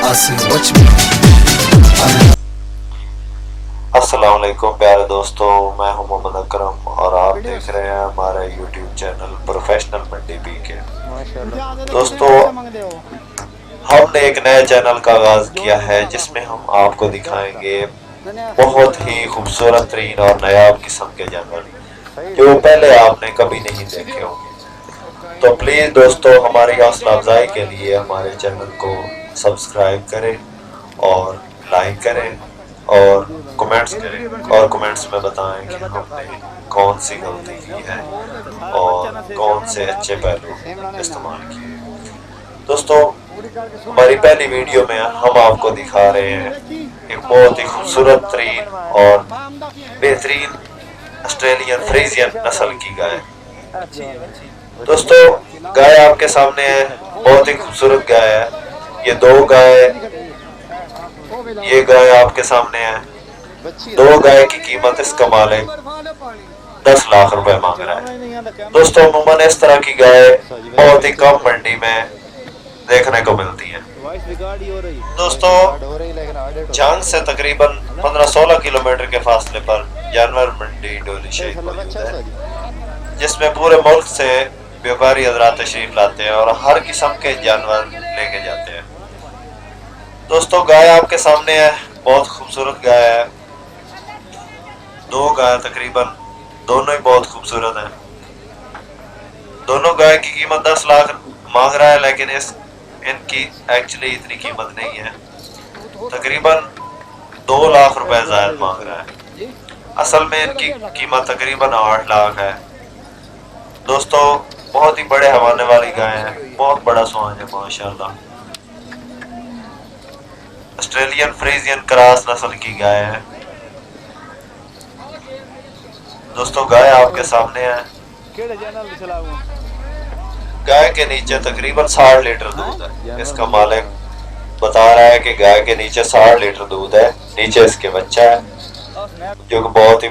अस्सलाम वालेकुम प्यारे दोस्तों, मैं हूं मोहम्मद अकरम और आप देख रहे हैं हमारा यूट्यूब चैनल प्रोफेशनल मंडी पीके। दोस्तों, हमने एक नए चैनल का आगाज किया है जिसमें हम आपको दिखाएंगे बहुत ही खूबसूरत तरीन और नायाब किस्म के जानवर जो पहले आपने कभी नहीं देखे होंगे। तो प्लीज दोस्तों, हमारी हौसला अफजाई के लिए हमारे चैनल को सब्सक्राइब करें और लाइक करें और कमेंट्स करें और कमेंट्स में बताएं कि हमने कौन सी गलती की है और कौन से अच्छे पहलू इस्तेमाल किए। दोस्तों, हमारी पहली वीडियो में हम आपको दिखा रहे हैं एक बहुत ही खूबसूरत तरीन और बेहतरीन ऑस्ट्रेलियन फ्रीजियन नस्ल की गाय। दोस्तों, गाय आपके सामने है, बहुत ही खूबसूरत गाय है। ये गाय आपके सामने है। दो गाय की कीमत इसका मालिक 10 लाख रुपए मांग रहा है। दोस्तों, अमूमन इस तरह की गाय बहुत ही कम मंडी में देखने को मिलती है। दोस्तों, झांग से तकरीबन 15-16 किलोमीटर के फासले पर जानवर मंडी डोली शरीफ मौजूद है, जिसमें पूरे मुल्क से व्यापारी हजरात तशरीफ लाते हैं और हर किस्म के जानवर लेके जाते हैं। दोस्तों, गाय आपके सामने है, बहुत खूबसूरत गाय है। दो गाय तकरीबन दोनों ही बहुत खूबसूरत हैं। दोनों गाय की कीमत 10 लाख मांग रहा है, लेकिन इनकी एक्चुअली इतनी कीमत नहीं है, तकरीबन 2 लाख रुपए ज़ायद मांग रहा है। असल में इनकी कीमत तकरीबन 8 लाख है। दोस्तों, बहुत ही बड़े हवाने वाली गाय है, बहुत बड़ा स्वान है माशाल्लाह। ऑस्ट्रेलियन फ्रीजियन क्रॉस नस्ल की गाय है। दोस्तों, गाय आपके सामने है। गाय के नीचे तकरीबन 60 लीटर दूध है। इसका मालिक बता रहा है कि गाय के नीचे 60 लीटर दूध है। नीचे इसके बच्चा है जो कि बहुत ही